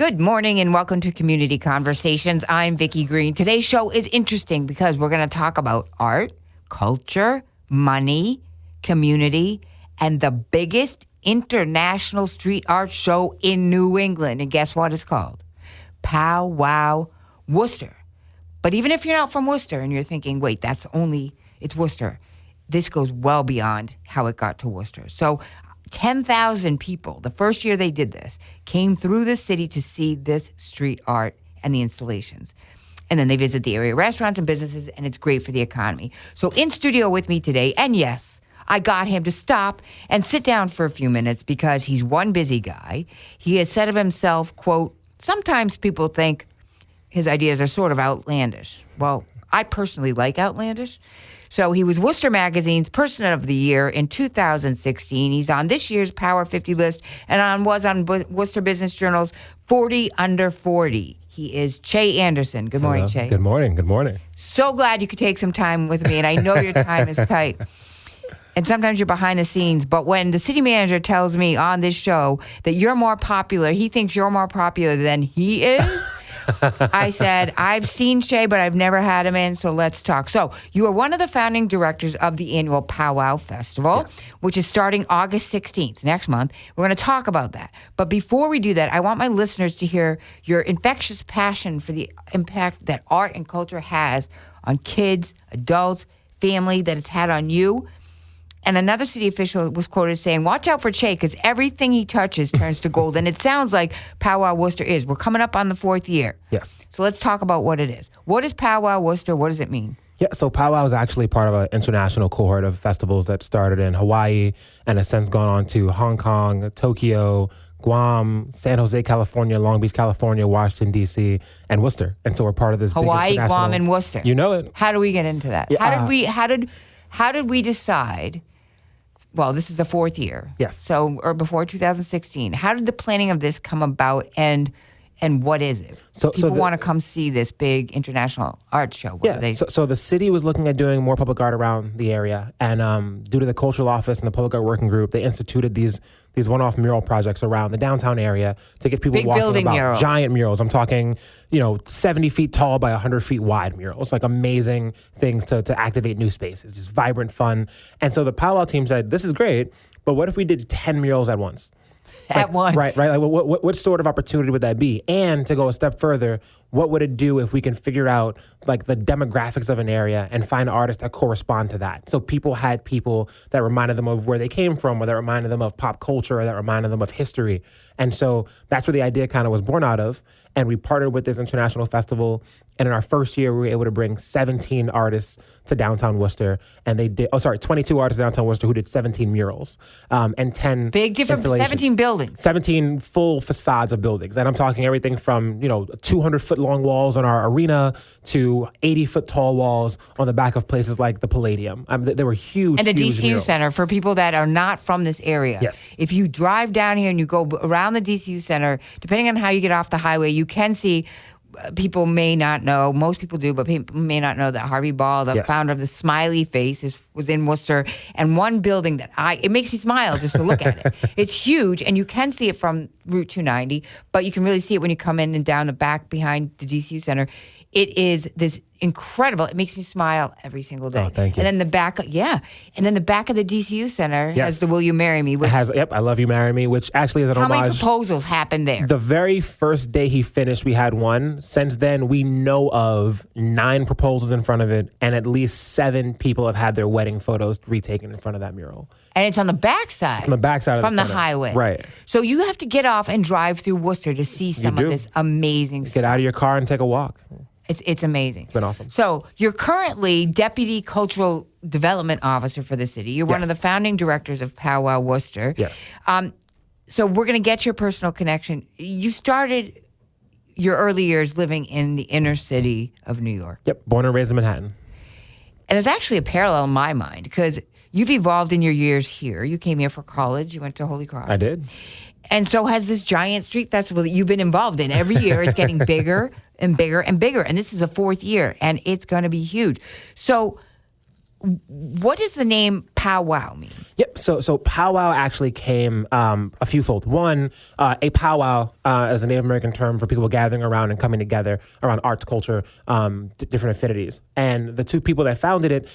Good morning and welcome to Community Conversations. I'm Vicki Green. Today's show is interesting because we're going to talk about art, culture, money, community, and the biggest international street art show in New England. And guess what it's called? Pow Wow Worcester. But even if you're not from Worcester and you're thinking, wait, it's Worcester, this goes well beyond how it got to Worcester. So 10,000 people, the first year they did this, came through the city to see this street art and the installations. And then they visit the area restaurants and businesses, and it's great for the economy. So in studio with me today, and yes, I got him to stop and sit down for a few minutes because he's one busy guy. He has said of himself, quote, sometimes people think his ideas are sort of outlandish. Well, I personally like outlandish. So he was Worcester Magazine's Person of the Year in 2016. He's on this year's Power 50 list and was on Worcester Business Journal's 40 Under 40. He is Che Anderson. Good morning, Hello. Che. Good morning. Good morning. So glad you could take some time with me, and I know your time is tight. And sometimes you're behind the scenes, but when the city manager tells me on this show that you're more popular, he thinks you're more popular than he is, I said, I've seen Che, but I've never had him in, so let's talk. So you are one of the founding directors of the annual Pow Wow Festival, Yes. which is starting August 16th, next month. We're going to talk about that. But before we do that, I want my listeners to hear your infectious passion for the impact that art and culture has on kids, adults, family, that it's had on you. And another city official was quoted saying, watch out for Che, because everything he touches turns to gold. And it sounds like Pow Wow Worcester is. We're coming up on the 4th year. Yes. So let's talk about what it is. What is Pow Wow Worcester? What does it mean? Yeah, so Pow Wow is actually part of an international cohort of festivals that started in Hawaii and has since gone on to Hong Kong, Tokyo, Guam, San Jose, California, Long Beach, California, Washington, D.C., and Worcester. And so we're part of this Hawaii, big international... Guam, and Worcester. You know it. How do we get into that? Yeah, How did we decide... Well, this is the 4th year. Yes. So, or before 2016. How did the planning of this come about, and what is it? People want to come see this big international art show. So the city was looking at doing more public art around the area, and due to the cultural office and the public art working group, they instituted these one-off mural projects around the downtown area to get people big walking building about. murals. Giant murals. I'm talking, 70 feet tall by 100 feet wide murals, like amazing things to activate new spaces, just vibrant, fun. And so the Pow Wow team said, this is great, but what if we did 10 murals at once? At once. Right. Like, what sort of opportunity would that be? And to go a step further, what would it do if we can figure out like the demographics of an area and find artists that correspond to that? So people had people that reminded them of where they came from, or that reminded them of pop culture, or that reminded them of history. And so that's where the idea kind of was born out of. And we partnered with this international festival. And in our first year, we were able to bring 17 artists to downtown Worcester. And they did, 22 artists downtown Worcester who did 17 murals and 10 Big difference, 17 buildings. 17 full facades of buildings. And I'm talking everything from, 200-foot long walls on our arena to 80-foot tall walls on the back of places like the Palladium. They were huge, and the huge DCU murals. Center, for people that are not from this area. Yes. If you drive down here and you go around the DCU Center, depending on how you get off the highway, you can see, people may not know, most people do, but people may not know that Harvey Ball, the Yes. founder of the Smiley Face, was in Worcester. And one building that it makes me smile just to look at it. It's huge, and you can see it from Route 290, but you can really see it when you come in and down the back behind the DCU Center. It is this incredible. It makes me smile every single day. Oh, thank you. And then the back, and then the back of the DCU Center Yes. has the "Will You Marry Me?" It has, I Love You, Marry Me, which actually is an How homage. many proposals happened there? The very first day he finished, we had one. Since then, we know of 9 proposals in front of it, and at least 7 people have had their wedding photos retaken in front of that mural. And it's on the backside. On the backside of from the the center. highway. Right. So you have to get off and drive through Worcester to see some of do. this amazing stuff. Get out of your car and take a walk. It's amazing. It's been awesome. So you're currently Deputy Cultural Development Officer for the city. You're one of the Yes. founding directors of Pow Wow Worcester. Yes. So we're going to get your personal connection. You started your early years living in the inner city of New York. Yep. Born and raised in Manhattan. And there's actually a parallel in my mind because you've evolved in your years here. You came here for college. You went to Holy Cross. I did. And so has this giant street festival that you've been involved in. Every year it's getting bigger and bigger and bigger. And this is a 4th year, and it's going to be huge. So what does the name Pow Wow mean? Yep. So powwow actually came a fewfold. One, a powwow is a Native American term for people gathering around and coming together around arts, culture, different affinities. And the two people that founded it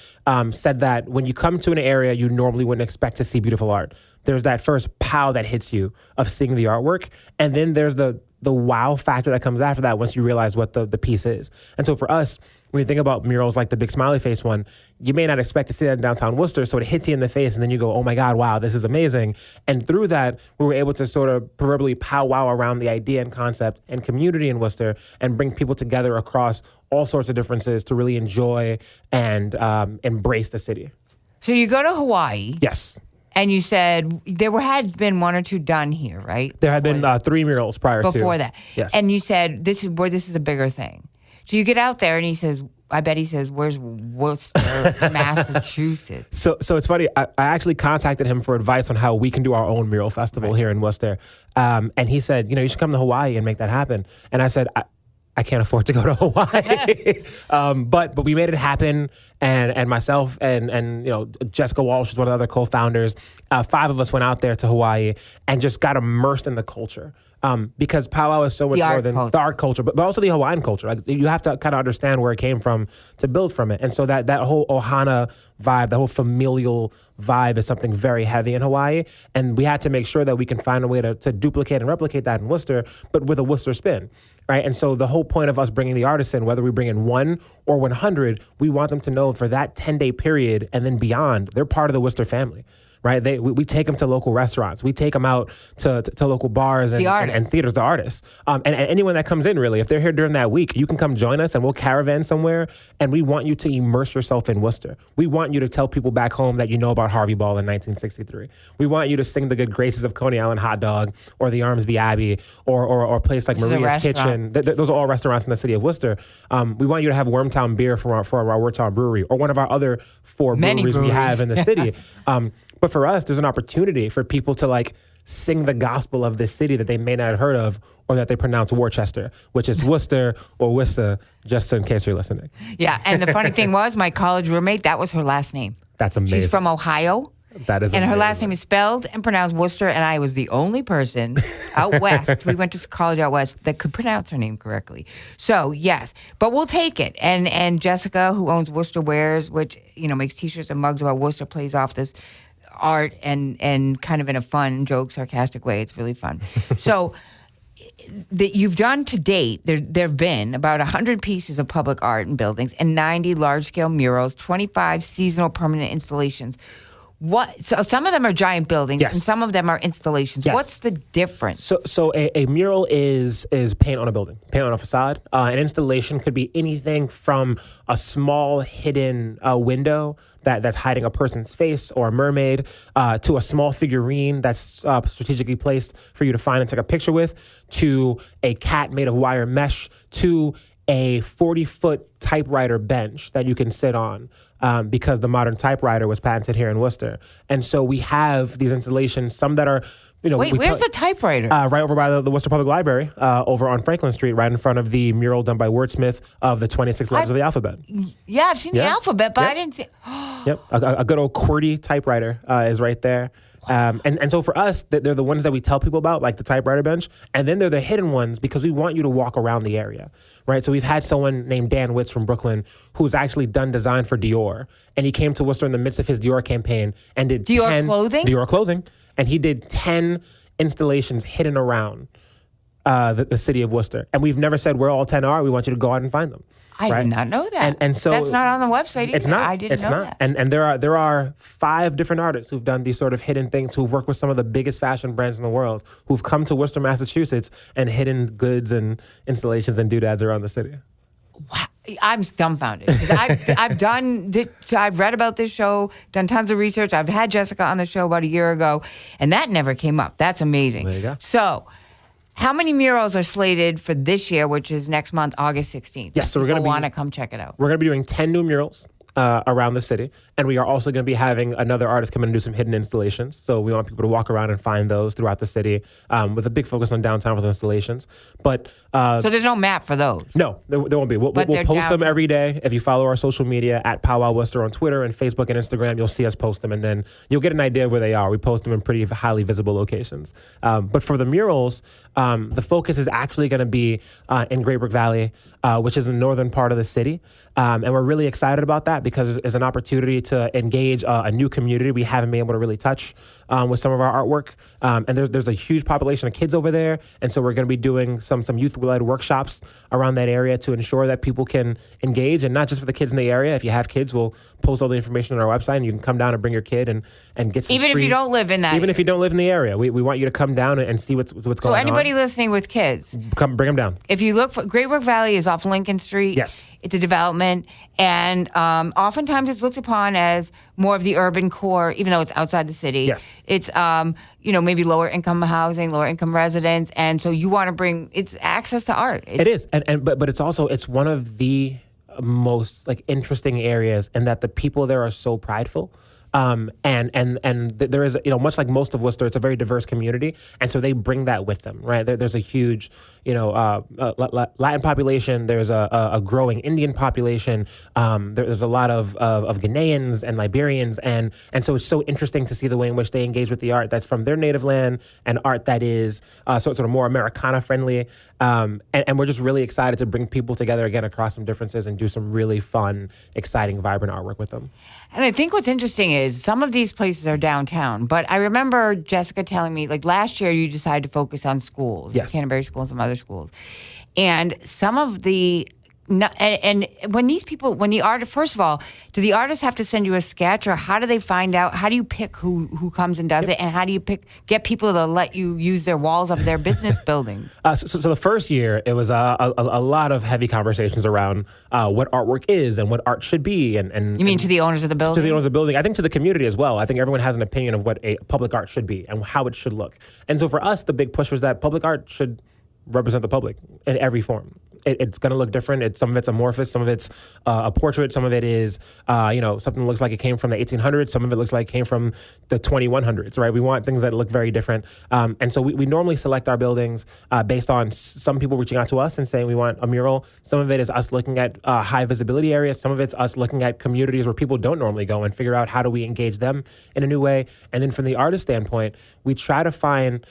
said that when you come to an area, you normally wouldn't expect to see beautiful art. There's that first pow that hits you of seeing the artwork, and then there's the wow factor that comes after that once you realize what the piece is. And so for us, when you think about murals like the big smiley face one, you may not expect to see that in downtown Worcester, so it hits you in the face, and then you go, oh my God, wow, this is amazing. And through that, we were able to sort of proverbially powwow around the idea and concept and community in Worcester and bring people together across all sorts of differences to really enjoy and embrace the city. So you go to Hawaii. Yes. And you said had been one or two done here, right? There had been 3 murals prior to. Before that. Yes. And you said, this is a bigger thing. So you get out there and he says, where's Worcester, Massachusetts? So it's funny. I actually contacted him for advice on how we can do our own mural festival here in Worcester. And he said, you should come to Hawaii and make that happen. And I said, I can't afford to go to Hawaii. But we made it happen. And myself and Jessica Walsh is one of the other co-founders. 5 of us went out there to Hawaii and just got immersed in the culture. Because powwow is so much more than the art culture, but also the Hawaiian culture. Like, you have to kind of understand where it came from to build from it. And so that whole ohana vibe, that whole familial vibe is something very heavy in Hawaii. And we had to make sure that we can find a way to duplicate and replicate that in Worcester, but with a Worcester spin. Right. And so the whole point of us bringing the artists in, whether we bring in 1 or 100, we want them to know for that 10-day period and then beyond, they're part of the Worcester family. Right, we take them to local restaurants. We take them out to local bars and theaters. The artists, and anyone that comes in, really, if they're here during that week, you can come join us, and we'll caravan somewhere. And we want you to immerse yourself in Worcester. We want you to tell people back home that you know about Harvey Ball in 1963. We want you to sing the good graces of Coney Island Hot Dog or the Armsby Abbey or a place like Maria's Kitchen. Those are all restaurants in the city of Worcester. We want you to have Wormtown beer from our Wormtown Brewery or one of our other 4 breweries we have in the city. But for us, there's an opportunity for people to sing the gospel of this city that they may not have heard of or that they pronounce Worcester, which is Worcester or Worcester, just in case you're listening. Yeah, and the funny thing was, my college roommate, that was her last name. That's amazing. She's from Ohio. That is amazing. And her last name is spelled and pronounced Worcester, and I was the only person out west, we went to college out west, that could pronounce her name correctly. So, yes, but we'll take it. And Jessica, who owns Worcester Wares, which, makes T-shirts and mugs about Worcester, plays off this art and kind of in a fun, joke, sarcastic way. It's really fun. So that you've done to date, there have been about 100 pieces of public art and buildings and 90 large-scale murals, 25 seasonal permanent installations. So some of them are giant buildings, yes, and some of them are installations. Yes. What's the difference? So a mural is paint on a building, paint on a facade. An installation could be anything from a small hidden window that's hiding a person's face or a mermaid, to a small figurine that's strategically placed for you to find and take a picture with, to a cat made of wire mesh, to a 40-foot typewriter bench that you can sit on, because the modern typewriter was patented here in Worcester. And so we have these installations, some that are, Wait, where's the typewriter? Right over by the Worcester Public Library, over on Franklin Street, right in front of the mural done by Wordsmith of the 26 letters of the alphabet. Yeah, I've seen the alphabet, but I didn't see. Yep, a good old QWERTY typewriter is right there. And so for us, they're the ones that we tell people about, like the typewriter bench. And then they're the hidden ones because we want you to walk around the area, right? So we've had someone named Dan Witz from Brooklyn who's actually done design for Dior. And he came to Worcester in the midst of his Dior campaign and did Dior clothing. And he did 10 installations hidden around the city of Worcester. And we've never said where all 10 are. We want you to go out and find them. I did not know that. And so that's not on the website either. It's not. I didn't know that. And there are 5 different artists who've done these sort of hidden things, who've worked with some of the biggest fashion brands in the world, who've come to Worcester, Massachusetts, and hidden goods and installations and doodads around the city. Wow. I'm dumbfounded. I've read about this show, done tons of research. I've had Jessica on the show about a year ago, and that never came up. That's amazing. There you go. So, how many murals are slated for this year, which is next month, August 16th? Yes, so we're going to want to come check it out. We're going to be doing 10 new murals. around the city. And we are also going to be having another artist come in and do some hidden installations. So we want people to walk around and find those throughout the city, with a big focus on downtown with installations. But so there's no map for those? No, there won't be. We'll post them every day. If you follow our social media at Pow Wow Worcester on Twitter and Facebook and Instagram, you'll see us post them, and then you'll get an idea of where they are. We post them in pretty highly visible locations. But for the murals, the focus is actually going to be in Great Brook Valley, which is the northern part of the city. And we're really excited about that because it's an opportunity to engage a new community we haven't been able to really touch with some of our artwork. And there's a huge population of kids over there. And so we're going to be doing some youth-led workshops around that area to ensure that people can engage, and not just for the kids in the area. If you have kids, we'll post all the information on our website, and you can come down and bring your kid and get some Even free, if you don't live in that Even if you don't live in the area. We want you to come down and see what's going on. So anybody listening with kids, bring them down. If you look for Great Brook Valley is off Lincoln Street. Yes. It's a development, and oftentimes it's looked upon as more of the urban core, even though it's outside the city. Yes. It's maybe lower income housing, lower income residents, and so you want to bring it's access to art. It is, but it's also one of the most interesting areas, in that the people there are so prideful. And there is, much like most of Worcester, it's a very diverse community, and so they bring that with them, right? There's a huge, Latin population. There's a growing Indian population. There's a lot of Ghanaians and Liberians, and so it's so interesting to see the way in which they engage with the art that's from their native land, and art that is sort of more Americana friendly. And we're just really excited to bring people together again across some differences and do some really fun, exciting, vibrant artwork with them. And I think what's interesting is some of these places are downtown, but I remember Jessica telling me, last year you decided to focus on schools, yes, Canterbury School and some other schools. And some of the and when the artist, first of all, do the artists have to send you a sketch, or how do they find out? How do you pick who comes and does it, and how do you get people to let you use their walls of their business building? So the first year, it was a lot of heavy conversations around what artwork is and what art should be. And you mean to the owners of the building? To the owners of the building. I think to the community as well. I think everyone has an opinion of what a public art should be and how it should look. And so for us, the big push was that public art should represent the public in every form. It's going to look different. Some of it's amorphous. Some of it's a portrait. Some of it is, something that looks like it came from the 1800s. Some of it looks like it came from the 2100s, right? We want things that look very different. And so we normally select our buildings based on some people reaching out to us and saying we want a mural. Some of it is us looking at high visibility areas. Some of it's us looking at communities where people don't normally go and figure out how do we engage them in a new way. And then from the artist standpoint, we try to find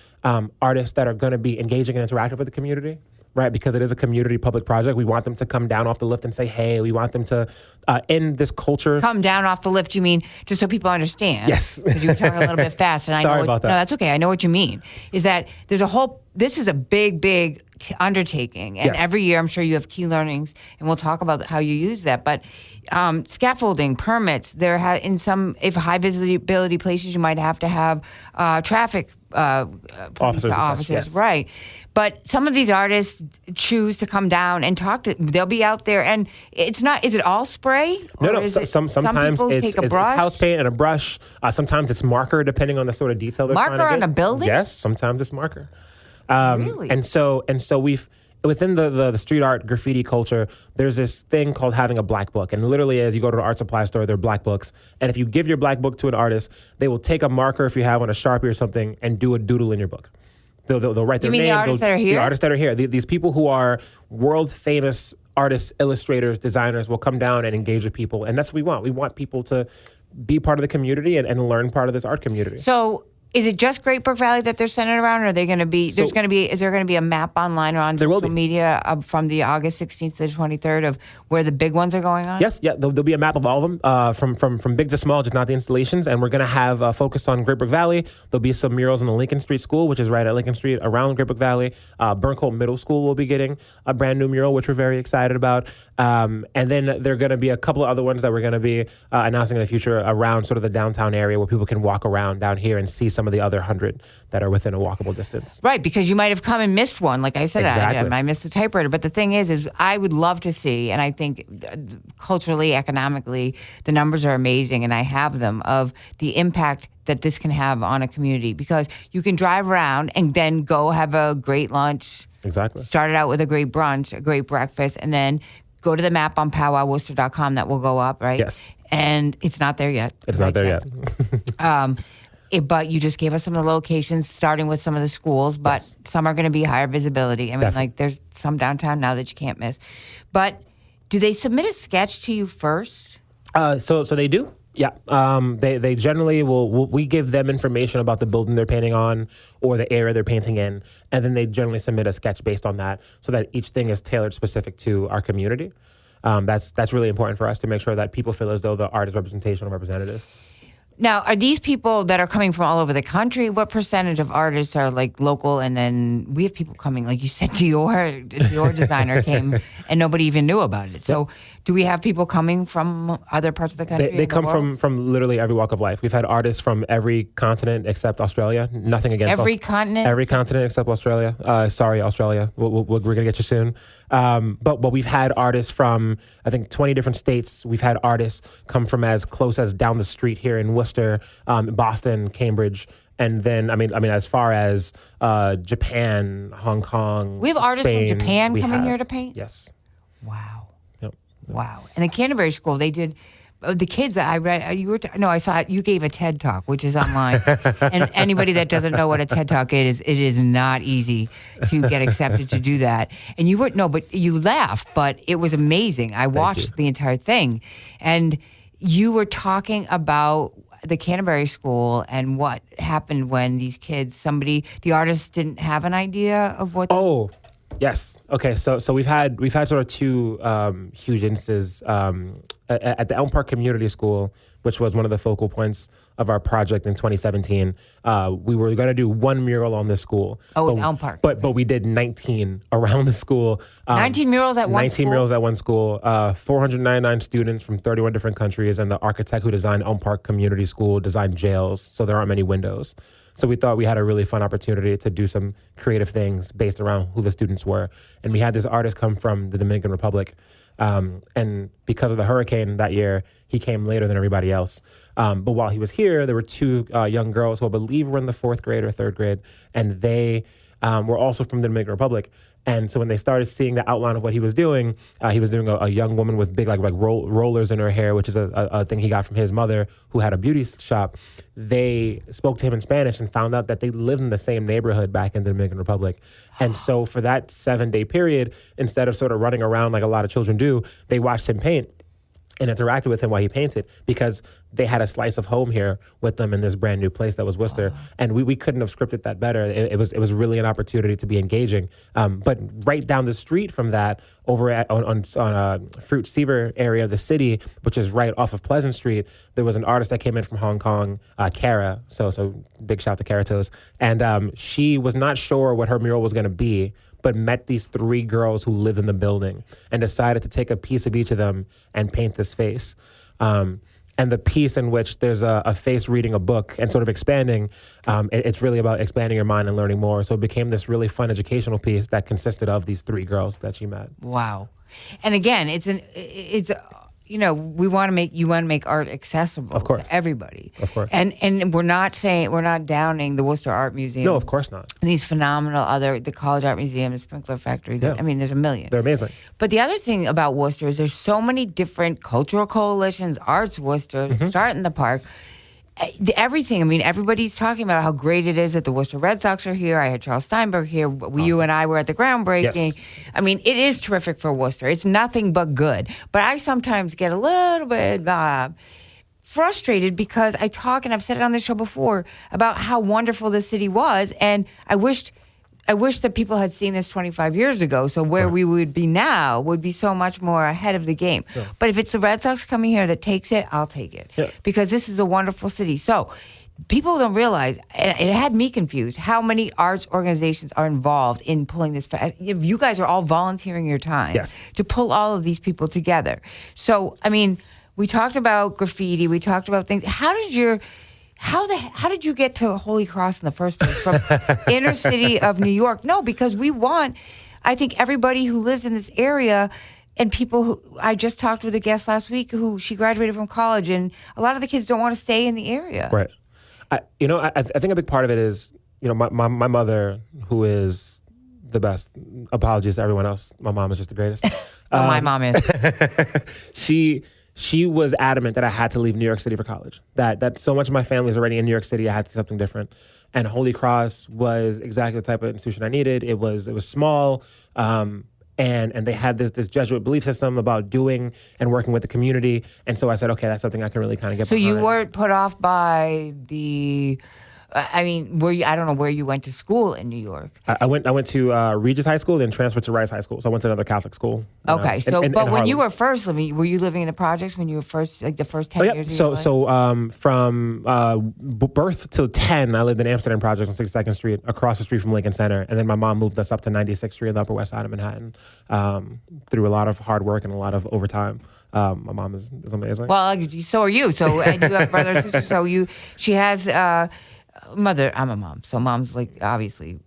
artists that are going to be engaging and interactive with the community. Right, because it is a community public project. We want them to come down off the lift and say, hey, we want them to end this culture. Come down off the lift, you mean, just so people understand? Yes. Because you were talking a little bit fast. And Sorry about that. No, that's okay. I know what you mean. Is that this is a big undertaking. And yes, every year, I'm sure you have key learnings, and we'll talk about how you use that. But scaffolding, permits, in some high visibility places, you might have to have traffic officers, yes, right? But some of these artists choose to come down and talk to. They'll be out there, and it's not. Is it all spray? No. Sometimes it's house paint and a brush. Sometimes it's marker, depending on the sort of detail they're trying to get. Marker on a building? Yes. Sometimes it's marker. Really? And so we've. Within the street art graffiti culture, there's this thing called having a black book. And literally, as you go to an art supply store, there are black books. And if you give your black book to an artist, they will take a marker, if you have one, a Sharpie or something, and do a doodle in your book. They'll write their name. You mean the artists that are here? The artists that are here. These people who are world famous artists, illustrators, designers will come down and engage with people. And that's what we want. We want people to be part of the community and learn part of this art community. So is it just Great Brook Valley that they're centered around, or are they going to be? Is there going to be a map online or on social media from the August 16th to the 23rd of where the big ones are going on? Yes, yeah, there'll be a map of all of them, from big to small, just not the installations. And we're going to have a focus on Great Brook Valley. There'll be some murals in the Lincoln Street School, which is right at Lincoln Street, around Great Brook Valley. Burncolt Middle School will be getting a brand new mural, which we're very excited about. And then there are going to be a couple of other ones that we're going to be announcing in the future around sort of the downtown area, where people can walk around down here and see some of the other 100 that are within a walkable distance. Right, because you might have come and missed one. Like I said, exactly. I missed the typewriter. But the thing is I would love to see, and I think culturally, economically, the numbers are amazing, and I have them, of the impact that this can have on a community. Because you can drive around and then go have a great lunch. Exactly. Start it out with a great brunch, a great breakfast, and then go to the map on powwowworcester.com that will go up, right? Yes. And it's not there yet. It's not there yet. But you just gave us some of the locations, starting with some of the schools, but some are going to be higher visibility. I mean, like there's some downtown now that you can't miss. But do they submit a sketch to you first? So they do. Yeah. They generally we give them information about the building they're painting on or the area they're painting in, and then they generally submit a sketch based on that, so that each thing is tailored specific to our community. That's really important for us to make sure that people feel as though the art is representational and representative. Now, are these people that are coming from all over the country? What percentage of artists are like local? And then we have people coming, like you said, Dior designer came and nobody even knew about it. So do we have people coming from other parts of the country? They come from literally every walk of life. We've had artists from every continent except Australia. Nothing against every continent? Every continent except Australia. Sorry, Australia. We're going to get you soon. But we've had artists from, I think, 20 different states. We've had artists come from as close as down the street here in Worcester, Boston, Cambridge. And then, I mean, as far as Japan, Hong Kong, we have artists Spain, from Japan coming here to paint? Yes. Wow. Yep. Wow. And the Canterbury School, they did... The kids that I read, I saw it. You gave a TED Talk, which is online. And anybody that doesn't know what a TED Talk is, it is not easy to get accepted to do that. And but you laughed, but it was amazing. I watched the entire thing. And you were talking about the Canterbury School and what happened when these kids, the artist didn't have an idea of what. Oh, yes. Okay. So we've had sort of two huge instances at the Elm Park Community School, which was one of the focal points of our project in 2017. We were going to do one mural on this school. Oh, with Elm Park. But we did 19 around the school. 19 murals at one school? 19 murals at one school. 499 students from 31 different countries, and the architect who designed Elm Park Community School designed jails, so there aren't many windows. So we thought we had a really fun opportunity to do some creative things based around who the students were. And we had this artist come from the Dominican Republic. And because of the hurricane that year, he came later than everybody else. But while he was here, there were two young girls who I believe were in the 4th grade or 3rd grade, and they were also from the Dominican Republic. And so when they started seeing the outline of what he was doing a young woman with big like rollers in her hair, which is a thing he got from his mother who had a beauty shop. They spoke to him in Spanish and found out that they lived in the same neighborhood back in the Dominican Republic. And so for that 7-day period, instead of sort of running around like a lot of children do, they watched him paint and interacted with him while he painted, because they had a slice of home here with them in this brand new place that was Worcester. And we couldn't have scripted that better. It was really an opportunity to be engaging. But right down the street from that, over on Fruit Seaver area of the city, which is right off of Pleasant Street, there was an artist that came in from Hong Kong, Kara. So big shout to Kara Toes. And she was not sure what her mural was going to be, but met these 3 girls who lived in the building and decided to take a piece of each of them and paint this face. And the piece in which there's a face reading a book and sort of expanding, it's really about expanding your mind and learning more. So it became this really fun educational piece that consisted of these 3 girls that she met. Wow. And again, we want to make art accessible to everybody. Of course. And we're not downing the Worcester Art Museum. No, of course not. And these phenomenal the College Art Museum, the Sprinkler Factory. I mean, there's a million. They're amazing. But the other thing about Worcester is there's so many different cultural coalitions, Arts Worcester, Start in the Park. Everything. I mean, everybody's talking about how great it is that the Worcester Red Sox are here. I had Charles Steinberg here. Awesome. You and I were at the groundbreaking. Yes. I mean, it is terrific for Worcester. It's nothing but good. But I sometimes get a little bit frustrated because I talk, and I've said it on this show before, about how wonderful this city was. And I wish that people had seen this 25 years ago. So where we would be now would be so much more ahead of the game. Yeah. But if it's the Red Sox coming here that takes it, I'll take it. Yeah. Because this is a wonderful city. So people don't realize, and it had me confused, how many arts organizations are involved in pulling this. You guys are all volunteering your time to pull all of these people together. So, I mean, we talked about graffiti. We talked about things. How did you get to Holy Cross in the first place from inner city of New York? No, because I think everybody who lives in this area, and people who, I just talked with a guest last week who she graduated from college, and a lot of the kids don't want to stay in the area. Right. I think a big part of it is, my mother, who is the best. Apologies to everyone else. My mom is just the greatest. My mom is. She was adamant that I had to leave New York City for college. That so much of my family is already in New York City. I had to do something different. And Holy Cross was exactly the type of institution I needed. It was small, and they had this Jesuit belief system about doing and working with the community. And so I said, okay, that's something I can really kind of get behind. So you weren't put off by the. I mean, I don't know where you went to school in New York. I went to Regis High School, then transferred to Rice High School. So I went to another Catholic school. Okay, in but when you Harlem. were first living, were you living in the projects when you were first, like the first 10 years? Of your life? So from birth till 10, I lived in Amsterdam Projects on 62nd Street, across the street from Lincoln Center, and then my mom moved us up to 96th Street in the Upper West Side of Manhattan, through a lot of hard work and a lot of overtime. My mom is amazing. Well, so are you. So and you have brother and sister. So she has. Mother, I'm a mom, so moms like obviously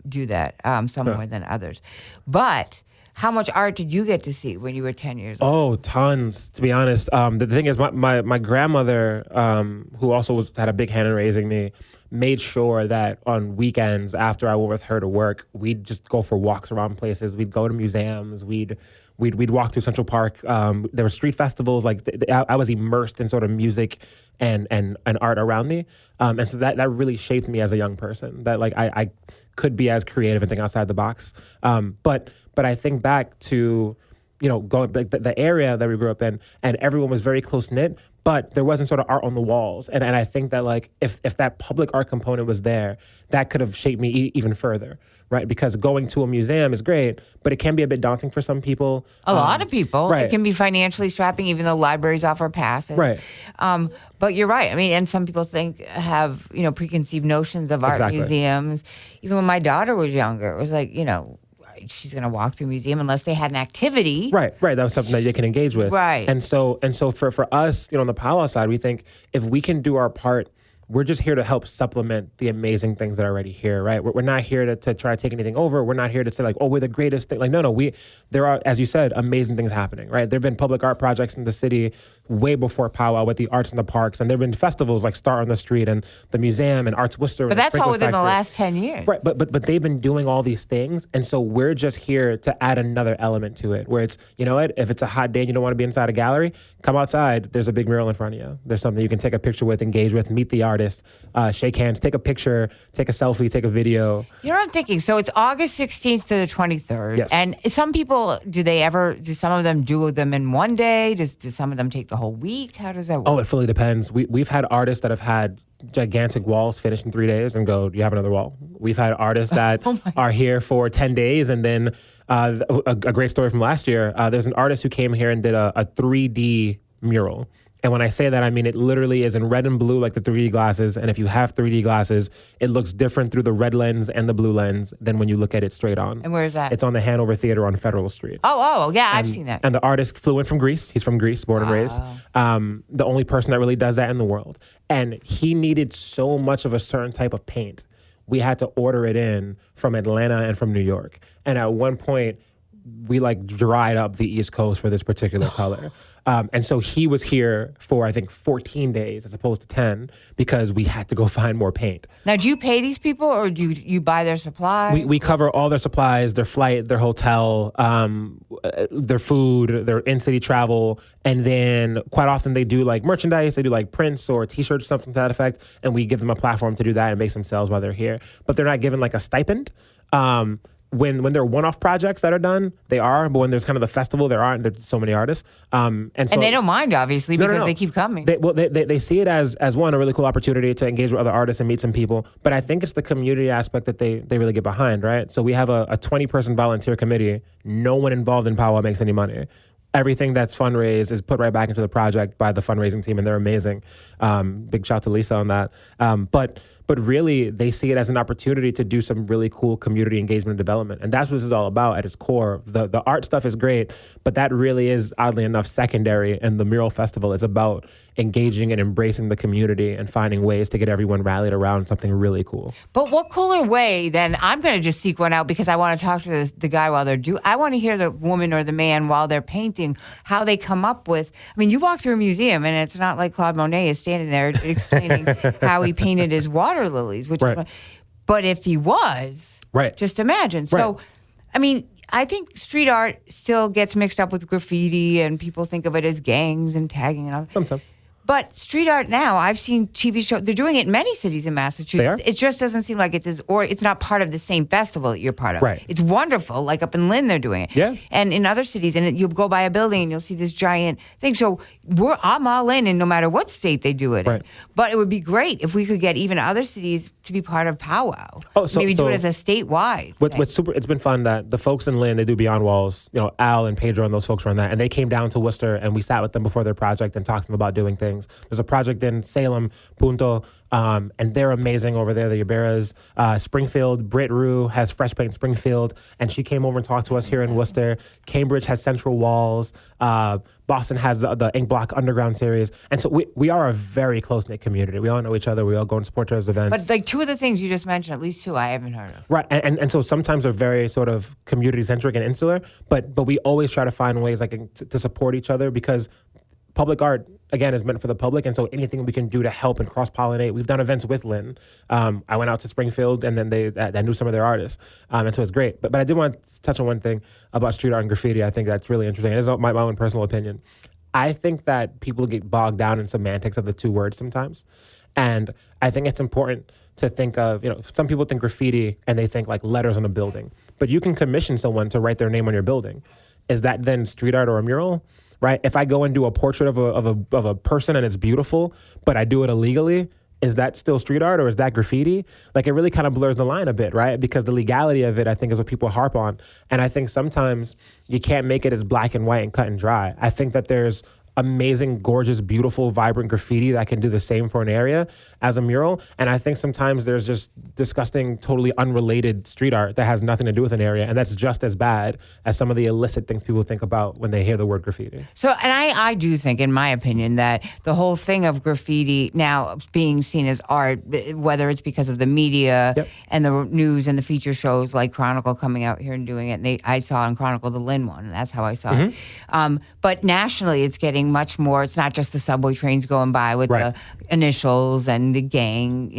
do that some more than others. But how much art did you get to see when you were 10 years old? Oh, tons, to be honest. The thing is, my grandmother, who also had a big hand in raising me, made sure that on weekends after I went with her to work, we'd just go for walks around places. We'd go to museums. We'd walk through Central Park. There were street festivals. Like I was immersed in sort of music and art around me. And so that really shaped me as a young person. That like I could be as creative and think outside the box. But I think back to, going like the area that we grew up in, and everyone was very close knit, but there wasn't sort of art on the walls. And I think that like if that public art component was there, that could have shaped me even further. Right, because going to a museum is great, but it can be a bit daunting for some people. A lot of people. Right. It can be financially strapping, even though libraries offer passes. Right. But you're right. I mean, and some people have preconceived notions of art Exactly. museums. Even when my daughter was younger, it was like, she's going to walk through a museum unless they had an activity. Right. That was something that you can engage with. Right. And so for us, on the Pow Wow side, we think if we can do our part, we're just here to help supplement the amazing things that are already here, right? We're not here to try to take anything over. We're not here to say like, oh, we're the greatest thing. Like, no, there are, as you said, amazing things happening, right? There have been public art projects in the city way before Pow Wow with the arts in the parks. And there have been festivals like Star on the Street and the museum and Arts Worcester. But and the that's all Sprinkler within the Factory. last 10 years. Right, but they've been doing all these things, and so we're just here to add another element to it, where it's, what, if it's a hot day and you don't want to be inside a gallery, come outside, there's a big mural in front of you. There's something you can take a picture with, engage with, meet the artist, shake hands, take a picture, take a selfie, take a video. You know what I'm thinking? So it's August 16th to the 23rd. Yes. And some people, do some of them do them in one day? Do some of them take the whole week? How does that work? Oh, it fully depends. We've had artists that have had gigantic walls finished in 3 days and go, do you have another wall? We've had artists that are here for 10 days and then a great story from last year, there's an artist who came here and did a 3D mural. And when I say that, I mean it literally is in red and blue like the 3D glasses. And if you have 3D glasses, it looks different through the red lens and the blue lens than when you look at it straight on. And where is that? It's on the Hanover Theater on Federal Street. Oh, yeah, I've seen that. And the artist flew in from Greece. He's from Greece, born and raised. The only person that really does that in the world. And he needed so much of a certain type of paint. We had to order it in from Atlanta and from New York. And at one point, we like dried up the East Coast for this particular color. And so he was here for, I think, 14 days as opposed to 10 because we had to go find more paint. Now, do you pay these people or do you buy their supplies? We cover all their supplies, their flight, their hotel, their food, their in-city travel. And then quite often they do like merchandise. They do like prints or T-shirts or something to that effect. And we give them a platform to do that and make some sales while they're here. But they're not given like a stipend. When there are one-off projects that are done, they are. But when there's kind of the festival, there aren't. There's so many artists, and they don't mind obviously because No. they keep coming. They see it as one, a really cool opportunity to engage with other artists and meet some people. But I think it's the community aspect that they really get behind, right? So we have a 20-person volunteer committee. No one involved in Pow Wow makes any money. Everything that's fundraised is put right back into the project by the fundraising team, and they're amazing. Big shout to Lisa on that. But really, they see it as an opportunity to do some really cool community engagement and development. And that's what this is all about at its core. The art stuff is great, but that really is, oddly enough, secondary. And the Mural Festival is about engaging and embracing the community and finding ways to get everyone rallied around something really cool. But what cooler way than I'm going to just seek one out because I want to talk to the guy while they're I want to hear the woman or the man while they're painting, how they come up with. I mean, you walk through a museum and it's not like Claude Monet is standing there explaining how he painted his water lilies, which Right. is, but if he was, Right. Just imagine. So, Right. I mean, I think street art still gets mixed up with graffiti, and people think of it as gangs and tagging and all. Sometimes. But street art now, I've seen TV shows. They're doing it in many cities in Massachusetts. They are? It just doesn't seem like it's not part of the same festival that you're part of. Right. It's wonderful. Like up in Lynn, they're doing it. Yeah. And in other cities, and you'll go by a building and you'll see this giant thing. So I'm all in, and no matter what state they do it in. Right. But it would be great if we could get even other cities to be part of Pow Wow. Oh, so- maybe do so it as a statewide. thing. What's super? It's been fun that the folks in Lynn, they do Beyond Walls. You know, Al and Pedro and those folks run that, and they came down to Worcester, and we sat with them before their project and talked to them about doing things. There's a project in Salem, Punto, and they're amazing over there. The Iberas, Springfield, Britt Rue has Fresh Paint Springfield, and she came over and talked to us here in Worcester. Cambridge has Central Walls. Boston has the Ink Block Underground series, and so we are a very close knit community. We all know each other. We all go and support each other's events. But like two of the things you just mentioned, at least two I haven't heard of. Right, and so sometimes they're very sort of community centric and insular, but we always try to find ways like to support each other, because public art again is meant for the public, and so anything we can do to help and cross pollinate. We've done events with Lynn. I went out to Springfield, and then I knew some of their artists, and so it's great. But I did want to touch on one thing about street art and graffiti. I think that's really interesting. It's my own personal opinion. I think that people get bogged down in semantics of the two words sometimes, and I think it's important to think of, some people think graffiti and they think like letters on a building, but you can commission someone to write their name on your building. Is that then street art or a mural? Right? If I go and do a portrait of a person and it's beautiful, but I do it illegally, is that still street art or is that graffiti? Like, it really kind of blurs the line a bit, right? Because the legality of it, I think, is what people harp on. And I think sometimes you can't make it as black and white and cut and dry. I think that there's amazing, gorgeous, beautiful, vibrant graffiti that can do the same for an area as a mural. And I think sometimes there's just disgusting, totally unrelated street art that has nothing to do with an area. And that's just as bad as some of the illicit things people think about when they hear the word graffiti. So, and I do think, in my opinion, that the whole thing of graffiti now being seen as art, whether it's because of the media Yep. and the news and the feature shows like Chronicle coming out here and doing it. And I saw on Chronicle the Lynn one, and that's how I saw it. But nationally, it's getting much more. It's not just the subway trains going by with Right. the initials and the gang,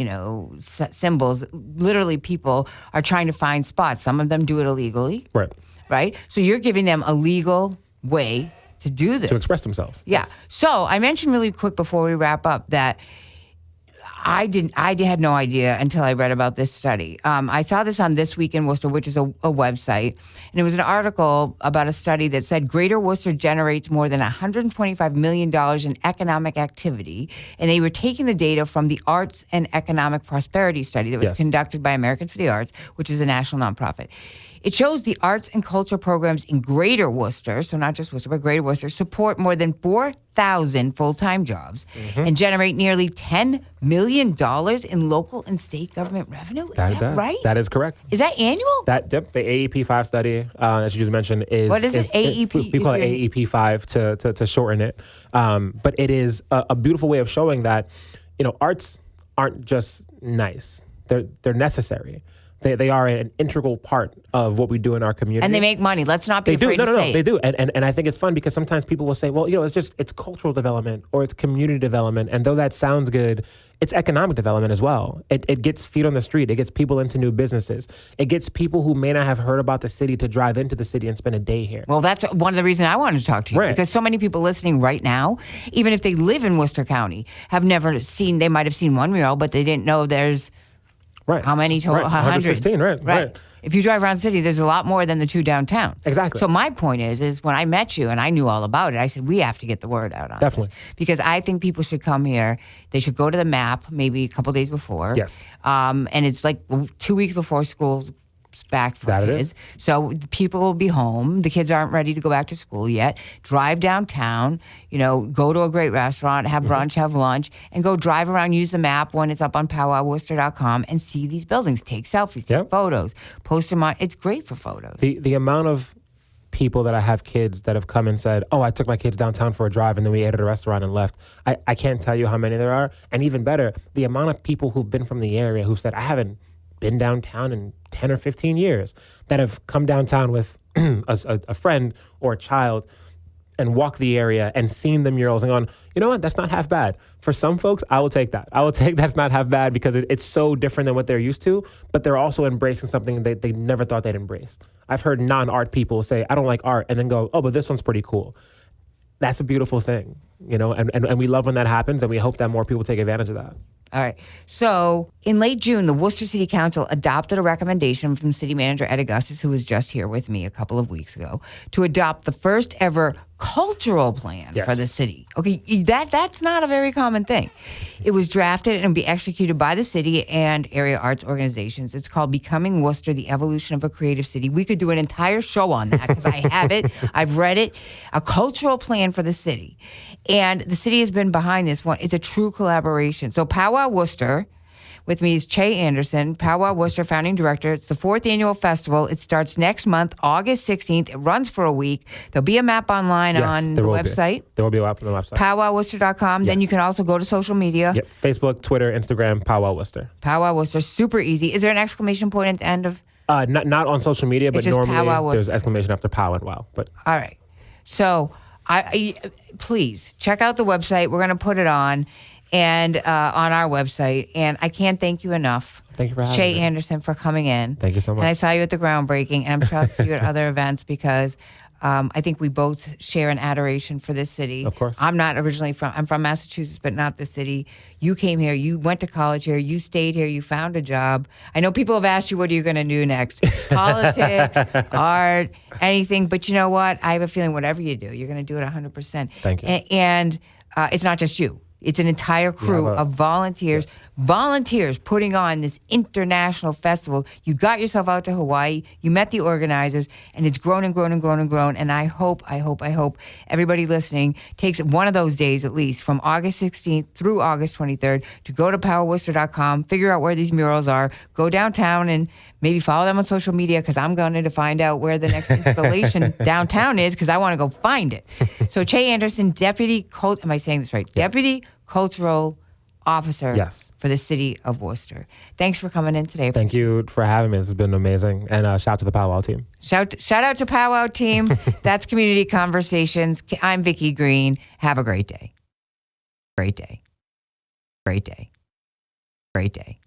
symbols. Literally, people are trying to find spots. Some of them do it illegally. Right. Right? So you're giving them a legal way to do this. To express themselves. Yeah. Yes. So I mentioned really quick before we wrap up that I had no idea until I read about this study. I saw this on This Week in Worcester, which is a website, and it was an article about a study that said Greater Worcester generates more than $125 million in economic activity, and they were taking the data from the Arts and Economic Prosperity Study that was Yes. conducted by Americans for the Arts, which is a national nonprofit. It shows the arts and culture programs in Greater Worcester, so not just Worcester, but Greater Worcester, support more than 4,000 full-time jobs and generate nearly $10 million in local and state government revenue. Is that does. right? That is correct. Is that annual? The AEP 5 study, as you just mentioned, is... What is it? AEP? We call it AEP 5 to shorten it. But it is a beautiful way of showing that, arts aren't just nice. They're necessary. They are an integral part of what we do in our community. And they make money. Let's not be They do. afraid No, to say it. they do. And I think it's fun because sometimes people will say, well, it's cultural development or it's community development. And though that sounds good, it's economic development as well. It gets feet on the street. It gets people into new businesses. It gets people who may not have heard about the city to drive into the city and spend a day here. Well, that's one of the reasons I wanted to talk to you. Right. Because so many people listening right now, even if they live in Worcester County, have never seen, they might have seen one mural, but they didn't know there's Right. how many total? Right. 116, right. If you drive around the city, there's a lot more than the two downtown. Exactly. So my point is when I met you and I knew all about it, I said, we have to get the word out on Definitely. this. Because I think people should come here. They should go to the map maybe a couple days before. Yes. And it's like 2 weeks before school's back for That it kids. is. So people will be home. The kids aren't ready to go back to school yet. Drive downtown, go to a great restaurant, have brunch, have lunch, and go drive around, use the map when it's up on powwowworcester.com and see these buildings. Take selfies, take Yep. photos, post them on. It's great for photos. The amount of people that I have kids that have come and said, oh, I took my kids downtown for a drive and then we ate at a restaurant and left. I can't tell you how many there are. And even better, the amount of people who've been from the area who've said, I haven't been downtown in 10 or 15 years, that have come downtown with a friend or a child and walked the area and seen the murals and gone, you know what, that's not half bad. For some folks, I will take that. I will take that's not half bad because it's so different than what they're used to, but they're also embracing something they never thought they'd embrace. I've heard non-art people say, I don't like art, and then go, oh, but this one's pretty cool. That's a beautiful thing, you know, and we love when that happens, and we hope that more people take advantage of that. All right. So in late June, the Worcester City Council adopted a recommendation from City Manager Ed Augustus, who was just here with me a couple of weeks ago, to adopt the first ever cultural plan for the city. Okay, that's not a very common thing. It was drafted and be executed by the city and area arts organizations. It's called Becoming Worcester, the Evolution of a Creative City. We could do an entire show on that because I have it. I've read it. A cultural plan for the city. And the city has been behind this one. It's a true collaboration. So Pow Wow Worcester, with me is Che Anderson, Pow Wow Worcester founding director. It's the 4th annual festival. It starts next month, August 16th. It runs for a week. There'll be a map online on the website. There will be a map on the website. PowWowWorcester.com. Then you can also go to social media. Yep. Facebook, Twitter, Instagram, Pow Wow Worcester. Pow Wow Worcester, super easy. Is there an exclamation point at the end of? Not on social media, but normally there's exclamation after Pow and Wow. But all right. So I please check out the website. We're going to put it on. And on our website. And I can't thank you enough. Thank you for having Che me. Anderson for coming in. Thank you so much. And I saw you at the groundbreaking, and I'm sure I'll see you at other events because I think we both share an adoration for this city. Of course. I'm from Massachusetts, but not the city. You came here, you went to college here, you stayed here, you found a job. I know people have asked you, what are you going to do next? Politics, art, anything. But you know what? I have a feeling whatever you do, you're going to do it 100%. Thank you. And it's not just you. It's an entire crew of volunteers, volunteers putting on this international festival. You got yourself out to Hawaii, you met the organizers, and it's grown and grown and grown and grown. And I hope everybody listening takes one of those days at least from August 16th through August 23rd to go to PowWorcester.com, figure out where these murals are, go downtown and maybe follow them on social media because I'm going to find out where the next installation downtown is because I want to go find it. So Che Anderson, am I saying this right? Yes. Deputy Cultural Officer for the city of Worcester. Thanks for coming in today. Thank you for having me. This has been amazing. And shout out to the Pow Wow team. Shout out to Pow Wow team. That's Community Conversations. I'm Vicki Green. Have a great day. Great day. Great day. Great day.